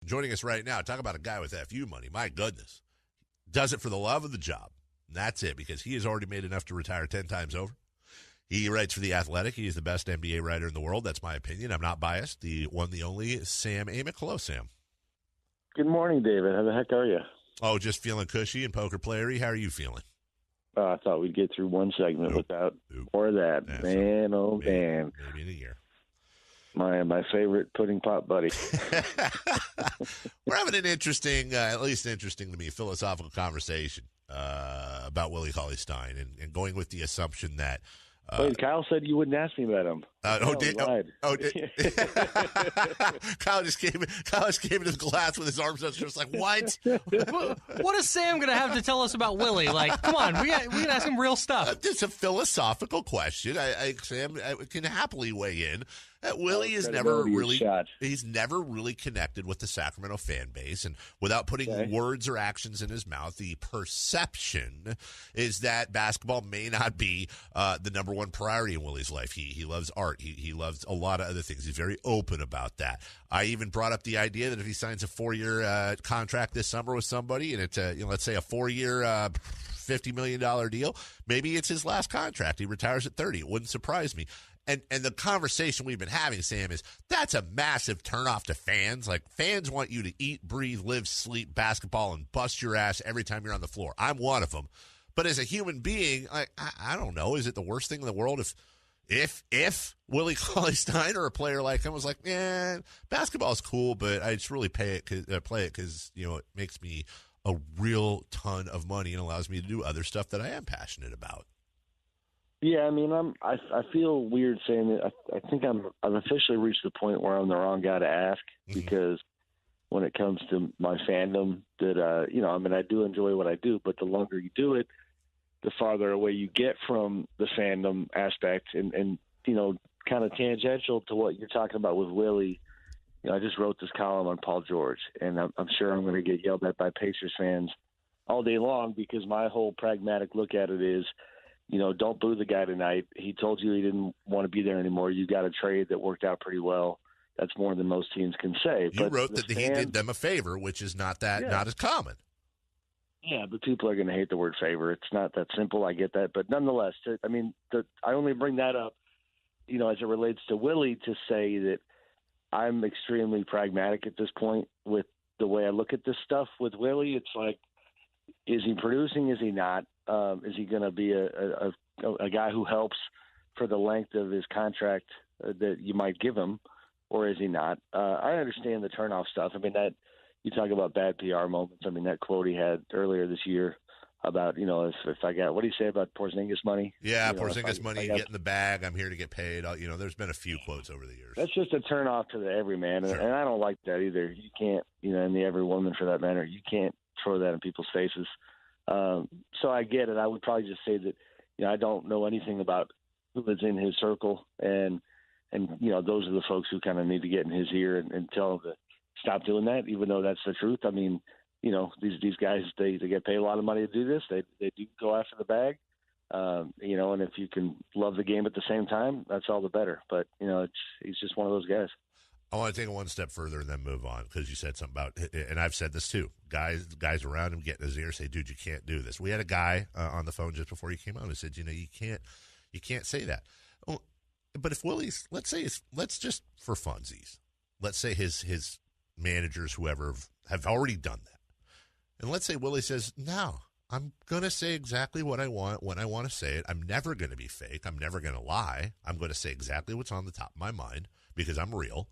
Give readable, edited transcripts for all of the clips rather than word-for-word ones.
joining us right now. Talk about a guy with FU money. My goodness. Does it for the love of the job. And that's it, because he has already made enough to retire 10 times over. He writes for The Athletic. He is the best NBA writer in the world. That's my opinion. I'm not biased. The one, the only, Sam Amick. Hello, Sam. Good morning, David. How the heck are you? Oh, just feeling cushy and poker playery. How are you feeling? I thought we'd get through one segment without more of that. Yeah, man, oh, maybe, man. Maybe in a year. My favorite pudding pop buddy. We're having an interesting, at least interesting to me, philosophical conversation about Willie Cauley-Stein and going with the assumption that Wait, Kyle said you wouldn't ask me about him. Kyle just came into the glass with his arms up. Just like, what? What is Sam going to have to tell us about Willie? Like, come on, we can ask him real stuff. It's a philosophical question. Sam can happily weigh in. Willie is he's never really connected with the Sacramento fan base, and without putting words or actions in his mouth, the perception is that basketball may not be the number one priority in Willie's life. He loves art. He loves a lot of other things. He's very open about that. I even brought up the idea that if he signs a 4-year contract this summer with somebody, and it's let's say a 4-year $50 million deal, maybe it's his last contract. He retires at 30. It wouldn't surprise me. And the conversation we've been having, Sam, is that's a massive turnoff to fans. Like, fans want you to eat, breathe, live, sleep basketball and bust your ass every time you're on the floor. I'm one of them. But as a human being, I don't know. Is it the worst thing in the world if Willie Cauley-Stein or a player like him was like, basketball is cool, but I just really play it because it makes me a real ton of money and allows me to do other stuff that I am passionate about. Yeah, I mean, I feel weird saying that. I think I've officially reached the point where I'm the wrong guy to ask, because when it comes to my fandom, that I do enjoy what I do, but the longer you do it, the farther away you get from the fandom aspect, and kind of tangential to what you're talking about with Willie. I just wrote this column on Paul George, and I'm sure I'm going to get yelled at by Pacers fans all day long, because my whole pragmatic look at it is, don't boo the guy tonight. He told you he didn't want to be there anymore. You got a trade that worked out pretty well. That's more than most teams can say. You wrote that he did them a favor, which is not as common. Yeah, but people are going to hate the word favor. It's not that simple. I get that. But nonetheless, I only bring that up, as it relates to Willie, to say that I'm extremely pragmatic at this point with the way I look at this stuff with Willie. It's like, is he producing? Is he not? Is he going to be a guy who helps for the length of his contract that you might give him, or is he not? I understand the turnoff stuff. I mean, that you talk about bad PR moments. I mean, that quote he had earlier this year about, if I got, what do you say about Porzingis money? Yeah, Porzingis money, get in the bag, I'm here to get paid. There's been a few quotes over the years. That's just a turnoff to the everyman, and I don't like that either. You can't, and the every woman for that matter, you can't throw that in people's faces. So I get it. I would probably just say that, I don't know anything about who is in his circle, and those are the folks who kind of need to get in his ear and tell him to stop doing that, even though that's the truth. I mean, these guys, they get paid a lot of money to do this. They do go after the bag, and if you can love the game at the same time, that's all the better. But, he's just one of those guys. I want to take it one step further and then move on, because you said something about, and I've said this too, guys around him get in his ear, say, dude, you can't do this. We had a guy on the phone just before he came on who said, you can't say that. Oh, but if Willie's, let's just for funsies, let's say his managers, whoever, have already done that. And let's say Willie says, no, I'm going to say exactly what I want when I want to say it. I'm never going to be fake. I'm never going to lie. I'm going to say exactly what's on the top of my mind, because I'm real.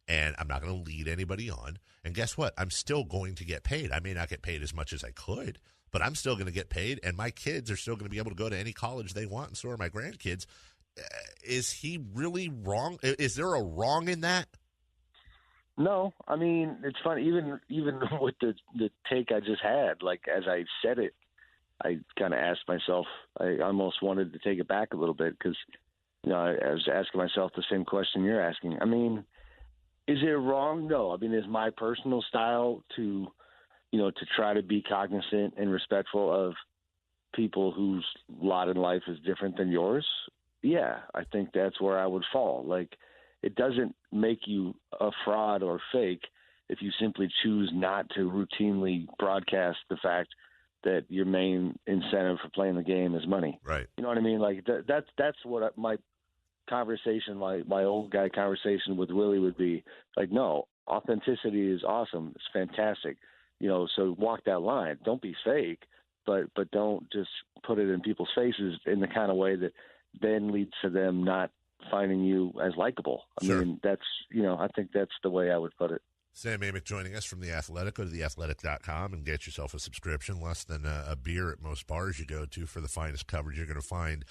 And I'm not going to lead anybody on. And guess what? I'm still going to get paid. I may not get paid as much as I could, but I'm still going to get paid. And my kids are still going to be able to go to any college they want, and so are my grandkids. Is he really wrong? Is there a wrong in that? No. I mean, it's funny. Even with the take I just had, like, as I said it, I kind of asked myself, I almost wanted to take it back a little bit, because, I was asking myself the same question you're asking. I mean, is it wrong? No. I mean, is my personal style to try to be cognizant and respectful of people whose lot in life is different than yours? Yeah, I think that's where I would fall. Like, it doesn't make you a fraud or fake if you simply choose not to routinely broadcast the fact that your main incentive for playing the game is money. Right. You know what I mean? Like that's what my conversation, my old guy conversation with Willie would be like. No, authenticity is awesome. It's fantastic. So walk that line. Don't be fake, but don't just put it in people's faces in the kind of way that then leads to them not finding you as likable. Sure. I mean, that's, I think that's the way I would put it. Sam Amick joining us from The Athletic. Go to theathletic.com and get yourself a subscription. Less than a beer at most bars you go to for the finest coverage you're going to find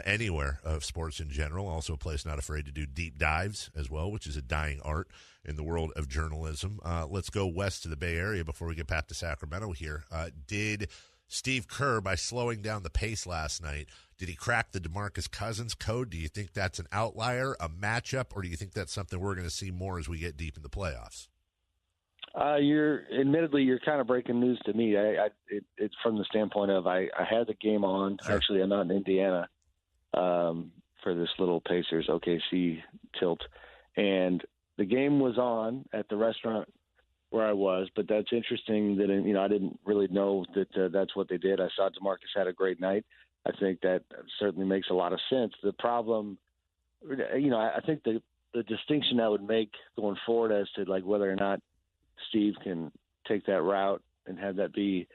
anywhere of sports in general. Also a place not afraid to do deep dives as well, which is a dying art in the world of journalism. Let's go west to the Bay Area before we get back to Sacramento here. Did Steve Kerr, by slowing down the pace last night, did he crack the DeMarcus Cousins code? Do you think that's an outlier, a matchup, or do you think that's something we're going to see more as we get deep in the playoffs? You're kind of breaking news to me. It's from the standpoint of I had the game on. Sure. Actually, I'm not in Indiana for this little Pacers OKC tilt, and the game was on at the restaurant where I was. But that's interesting that I didn't really know that that's what they did. I saw DeMarcus had a great night. I think that certainly makes a lot of sense. The problem, I think the distinction I would make going forward as to like whether or not Steve can take that route and have that be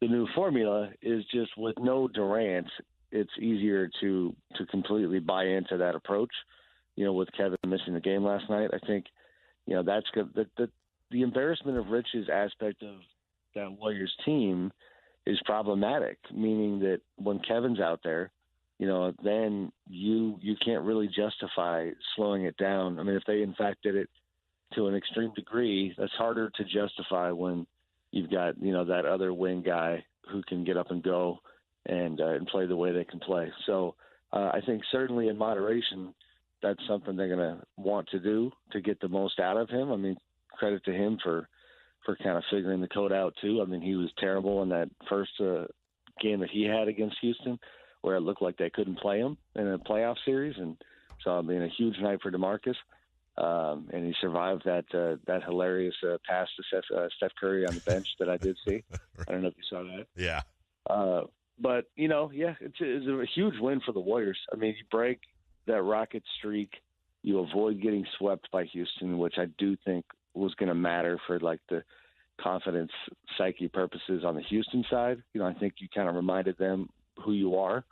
the new formula is just with no Durant, it's easier to completely buy into that approach. With Kevin missing the game last night, I think, that's good. The embarrassment of Rich's aspect of that Warriors team is problematic, meaning that when Kevin's out there, then you can't really justify slowing it down. I mean, if they in fact did it to an extreme degree, that's harder to justify when you've got, that other wing guy who can get up and go and play the way they can play. So I think certainly in moderation, that's something they're going to want to do to get the most out of him. I mean, credit to him for kind of figuring the code out too. I mean, he was terrible in that first game that he had against Houston where it looked like they couldn't play him in a playoff series. And so, I mean, a huge night for DeMarcus. And he survived that hilarious pass to Steph Curry on the bench that I did see. Right. I don't know if you saw that. Yeah. But, it's a huge win for the Warriors. I mean, you break that Rocket streak, you avoid getting swept by Houston, which I do think was going to matter for like the confidence psyche purposes on the Houston side. I think you kind of reminded them who you are.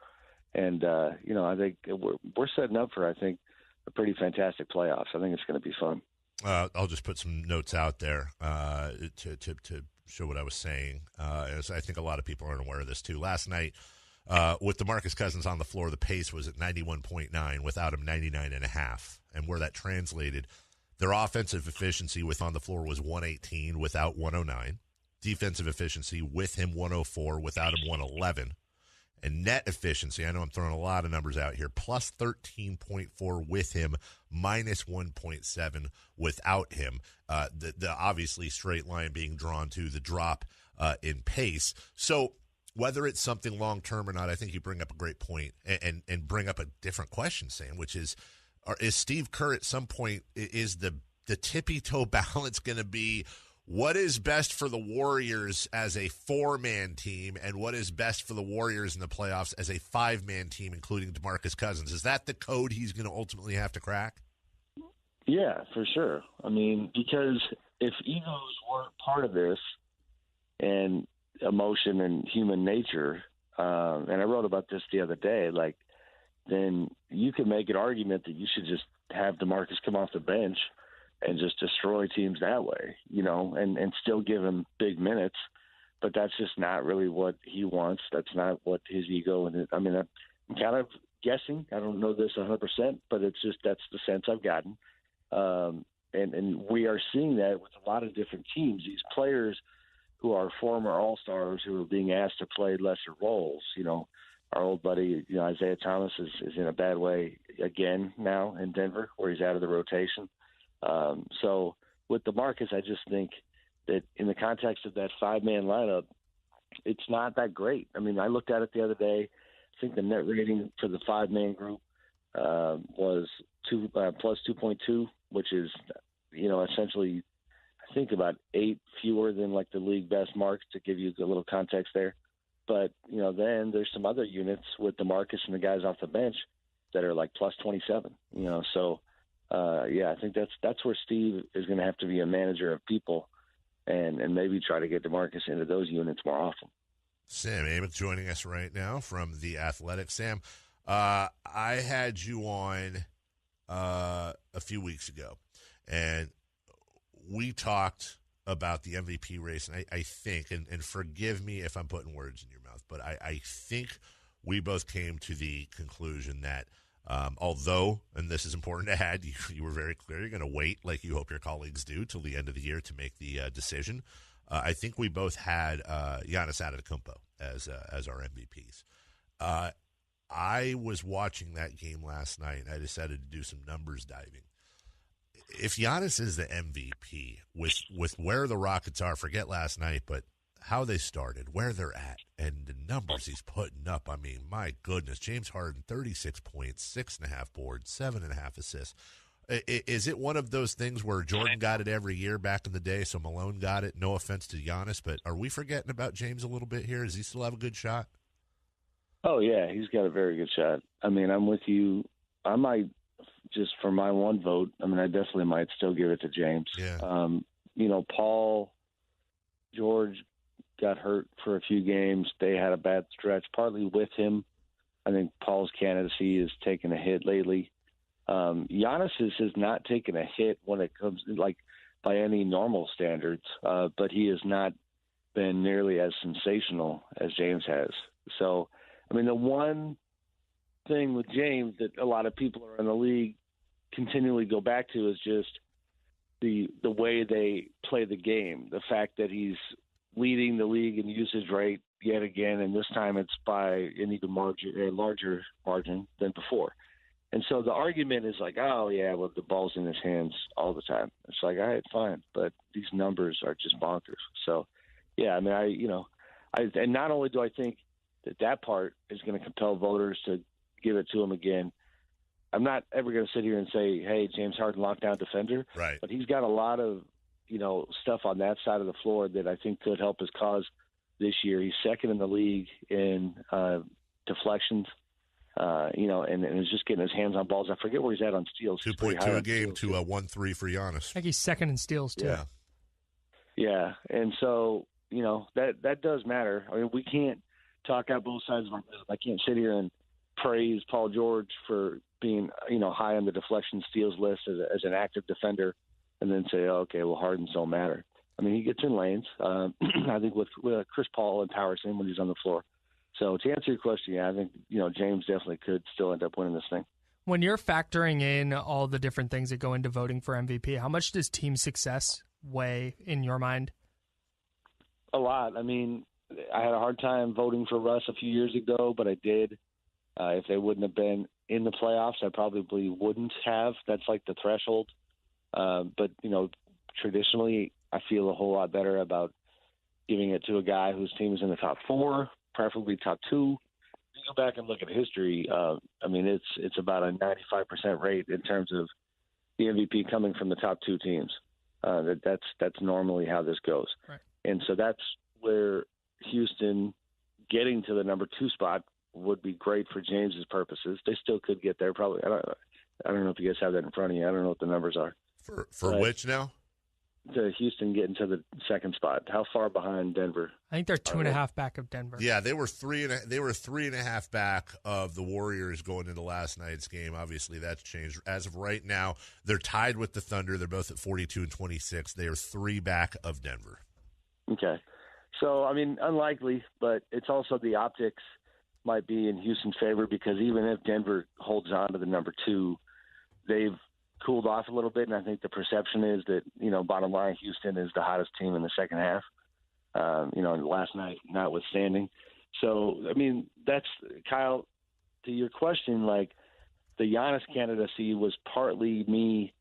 And, I think we're setting up for, I think, a pretty fantastic playoffs. I think it's going to be fun. I'll just put some notes out there to show what I was saying. As I think a lot of people aren't aware of this too. Last night, with DeMarcus Cousins on the floor, the pace was at 91.9. Without him, 99.5. And where that translated, their offensive efficiency with on the floor was 118, without 109. Defensive efficiency with him 104, without him 111. And net efficiency, I know I'm throwing a lot of numbers out here, plus 13.4 with him, minus 1.7 without him. The obviously straight line being drawn to the drop in pace. So whether it's something long-term or not, I think you bring up a great point and bring up a different question, Sam, which is Steve Kerr at some point, is the tippy-toe balance going to be what is best for the Warriors as a four-man team and what is best for the Warriors in the playoffs as a five-man team, including DeMarcus Cousins? Is that the code he's going to ultimately have to crack? Yeah, for sure. I mean, because if egos weren't part of this and emotion and human nature, and I wrote about this the other day, like, then you could make an argument that you should just have DeMarcus come off the bench and just destroy teams that way, and still give him big minutes. But that's just not really what he wants. That's not what his ego and I'm kind of guessing. I don't know this 100%, but it's just that's the sense I've gotten. And we are seeing that with a lot of different teams. These players who are former All-Stars who are being asked to play lesser roles. Our old buddy, Isaiah Thomas is in a bad way again now in Denver, where he's out of the rotation. So with DeMarcus, I just think that in the context of that five-man lineup, it's not that great. I mean, I looked at it the other day. I think the net rating for the five-man group was plus 2.2, which is, essentially, I think about 8 fewer than like the league best marks, to give you a little context there. But, then there's some other units with DeMarcus and the guys off the bench that are like plus 27, So, I think that's where Steve is going to have to be a manager of people and maybe try to get DeMarcus into those units more often. Sam Amick joining us right now from The Athletic. Sam, I had you on a few weeks ago, and we talked about the MVP race, and I think, and forgive me if I'm putting words in your mouth, but I think we both came to the conclusion that although, and this is important to add, you were very clear, you're going to wait, like you hope your colleagues do, till the end of the year to make the decision. I think we both had Giannis Antetokounmpo as our MVPs. I was watching that game last night, and I decided to do some numbers diving. If Giannis is the MVP, with where the Rockets are, forget last night, but how they started, where they're at, and the numbers he's putting up, I mean, my goodness. James Harden, 36 points, 6.5 boards, 7.5 assists. Is it one of those things where Jordan got it every year back in the day, so Malone got it? No offense to Giannis, but are we forgetting about James a little bit here? Does he still have a good shot? Oh, yeah, he's got a very good shot. I mean, I'm with you. I might, just for my one vote, I definitely might still give it to James. Yeah. Paul, George got hurt for a few games. They had a bad stretch, partly with him. I think Paul's candidacy has taken a hit lately. Giannis has not taken a hit when it comes to, like, by any normal standards, but he has not been nearly as sensational as James has. So, the one thing with James that a lot of people around the league continually go back to is just the way they play the game. The fact that he's leading the league in usage rate yet again, and this time it's by an even larger margin than before. And so the argument is like, oh, yeah, well, the ball's in his hands all the time. It's like, all right, fine, but these numbers are just bonkers. So, yeah, and not only do I think that part is going to compel voters to give it to him again, I'm not ever going to sit here and say, hey, James Harden lockdown defender. Right. But he's got a lot of, stuff on that side of the floor that I think could help his cause this year. He's second in the league in deflections, and is just getting his hands on balls. I forget where he's at on steals. 2.2 a game to 1.3 for Giannis. I think he's second in steals, too. Yeah. And so, that does matter. We can't talk out both sides of our business. I can't sit here and praise Paul George for being, high on the deflection steals list as an active defender, and then say, oh, okay, well, Hardens don't matter. He gets in lanes. I think with Chris Paul empowers him when he's on the floor. So to answer your question, I think, James definitely could still end up winning this thing. When you're factoring in all the different things that go into voting for MVP, how much does team success weigh in your mind? A lot. I had a hard time voting for Russ a few years ago, but I did. If they wouldn't have been in the playoffs, I probably wouldn't have. That's like the threshold. But, traditionally, I feel a whole lot better about giving it to a guy whose team is in the top 4, preferably top 2. If you go back and look at history, it's about a 95% rate in terms of the MVP coming from the top 2 teams. That's normally how this goes. Right. And so that's where Houston getting to the number 2 spot would be great for James's purposes. They still could get there. Probably. I don't know if you guys have that in front of you. I don't know what the numbers are. For which now? To Houston getting to the 2nd spot. How far behind Denver? I think they're 2.5 back of Denver. Yeah, they were 3.5 back of the Warriors going into last night's game. Obviously, that's changed. As of right now, they're tied with the Thunder. They're both at 42 and 26. They are 3 back of Denver. Okay. So, unlikely, but it's also the optics might be in Houston's favor, because even if Denver holds on to the number 2, they've cooled off a little bit, and I think the perception is that, bottom line, Houston is the hottest team in the second half, last night notwithstanding. So, that's, Kyle, to your question, like, the Giannis candidacy was partly me,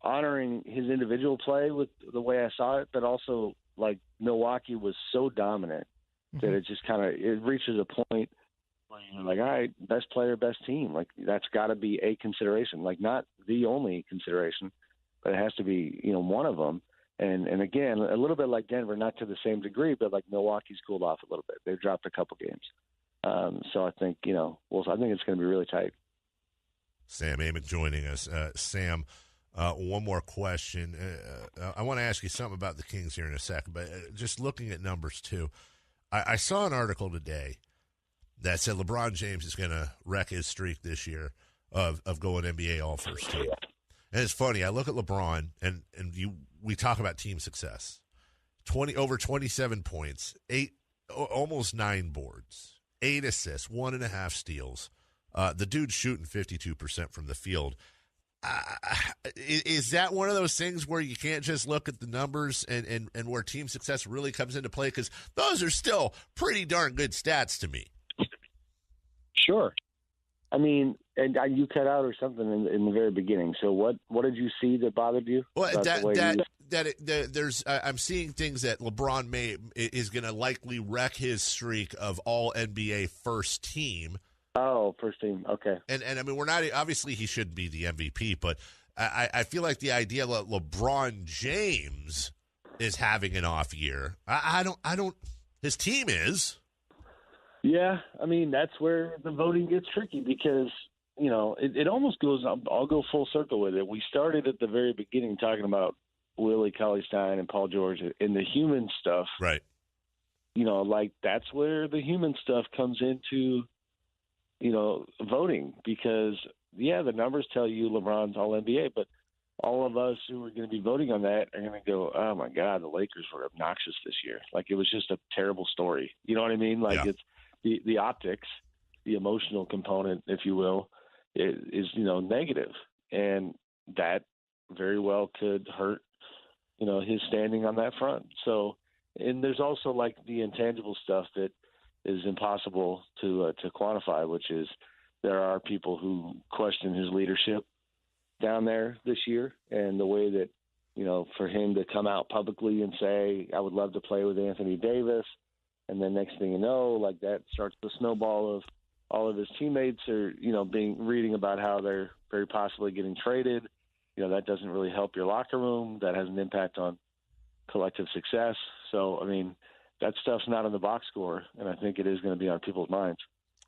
honoring his individual play with the way I saw it, but also, like, Milwaukee was so dominant that it just it reaches a point where you're like, all right, best player, best team. Like, that's got to be a consideration. Like, not the only consideration, but it has to be, one of them. And again, a little bit like Denver, not to the same degree, but like Milwaukee's cooled off a little bit. They've dropped a couple games. So I think, I think it's going to be really tight. Sam Amick joining us. Sam, one more question. I want to ask you something about the Kings here in a second, but just looking at numbers too. I saw an article today that said LeBron James is going to wreck his streak this year of going NBA All-First team. And it's funny. I look at LeBron, and we talk about team success. Over 27 points, almost 9 boards, 8 assists, 1.5 steals. The dude's shooting 52% from the field. Is that one of those things where you can't just look at the numbers and where team success really comes into play? Because those are still pretty darn good stats to me. Sure. I mean, and you cut out or something in the very beginning. So what did you see that bothered you? Well, I'm seeing things that LeBron is going to likely wreck his streak of all NBA first team. Oh, first team. Okay. And I mean, we're not obviously he shouldn't be the MVP, but I feel like the idea that LeBron James is having an off year. I don't. His team is. Yeah, I mean, that's where the voting gets tricky because, it almost goes, I'll go full circle with it. We started at the very beginning talking about Willie Cauley-Stein and Paul George and the human stuff. Right. That's where the human stuff comes into, voting because, the numbers tell you LeBron's all NBA, but all of us who are going to be voting on that are going to go, oh, my God, the Lakers were obnoxious this year. Like, it was just a terrible story. You know what I mean? Like, It's the optics, the emotional component, if you will, is negative. And that very well could hurt, his standing on that front. So, and there's also like the intangible stuff that is impossible to quantify, which is there are people who question his leadership down there this year and the way that, for him to come out publicly and say, I would love to play with Anthony Davis. And then next thing you know, like that starts the snowball of all of his teammates are, reading about how they're very possibly getting traded. That doesn't really help your locker room. That has an impact on collective success. So, I mean, that stuff's not on the box score, and I think it is going to be on people's minds.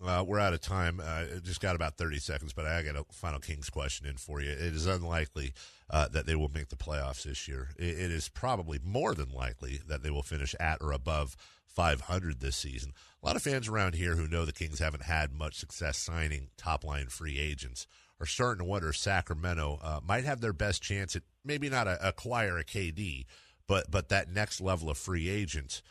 We're out of time. Just got about 30 seconds, but I got a final Kings question in for you. It is unlikely that they will make the playoffs this year. It is probably more than likely that they will finish at or above 500 this season. A lot of fans around here who know the Kings haven't had much success signing top-line free agents are starting to wonder if Sacramento might have their best chance at maybe not acquire a KD, but that next level of free agent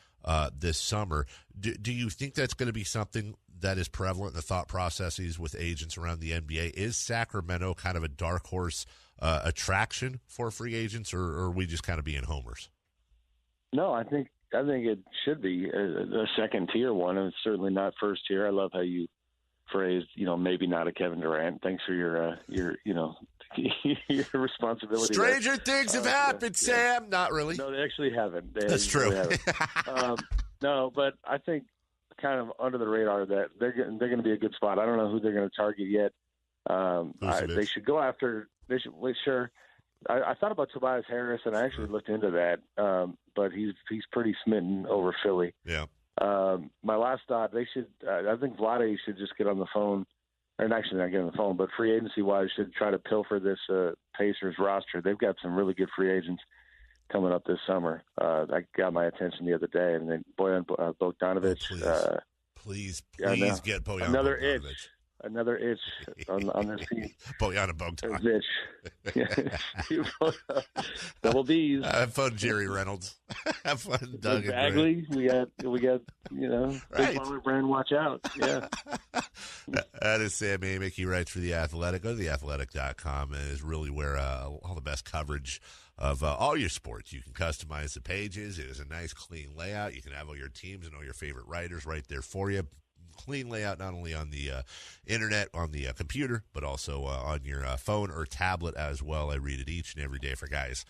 this summer. Do you think that's going to be something that is prevalent in the thought processes with agents around the NBA? Is Sacramento kind of a dark horse attraction for free agents, or are we just kind of being homers? No, I think it should be a second tier one, and it's certainly not first tier. I love how you phrased, maybe not a Kevin Durant. Thanks for your your responsibility. Stranger things have happened, Sam. Not really. No, they actually haven't. That's true. No, but I think kind of under the radar that they're going to be a good spot. I don't know who they're going to target yet. They should go after. They should. Sure. I thought about Tobias Harris, and I actually looked into that. But he's pretty smitten over Philly. Yeah. My last thought, they should. I think Vlade should just get on the phone, or actually not get on the phone, but free agency wise, should try to pilfer this Pacers roster. They've got some really good free agents coming up this summer. That got my attention the other day, and then Bojan Bogdanovic. Oh, please get Bojan Bogdanovic. Another itch on this team. Bojan Bogdanovic. Double B's. Have fun, Jerry Reynolds. Have fun, Doug. Bagley. We got right. Big Baller Brand. Watch out. Yeah. That is Sam Amick. He writes for The Athletic. Go to theathletic.com. It is really where all the best coverage of all your sports. You can customize the pages. It is a nice, clean layout. You can have all your teams and all your favorite writers right there for you. Clean layout, not only on the internet, on the computer, but also on your phone or tablet as well. I read it each and every day for guys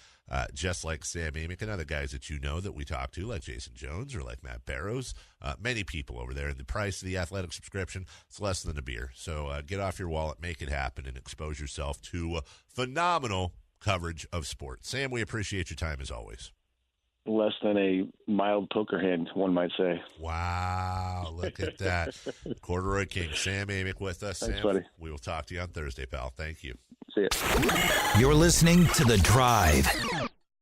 just like Sam Amick and other guys that you know that we talk to, like Jason Jones or like Matt Barrows. Many people over there. And the price of the Athletic subscription, it's less than a beer. So get off your wallet, make it happen, and expose yourself to phenomenal coverage of sports. Sam, we appreciate your time as always. less than a mild poker hand, one might say. Wow, look at that. Corduroy King, Sam Amick with us. Thanks, Sam, buddy. We will talk to you on Thursday, pal. Thank you. See ya. You're listening to The Drive.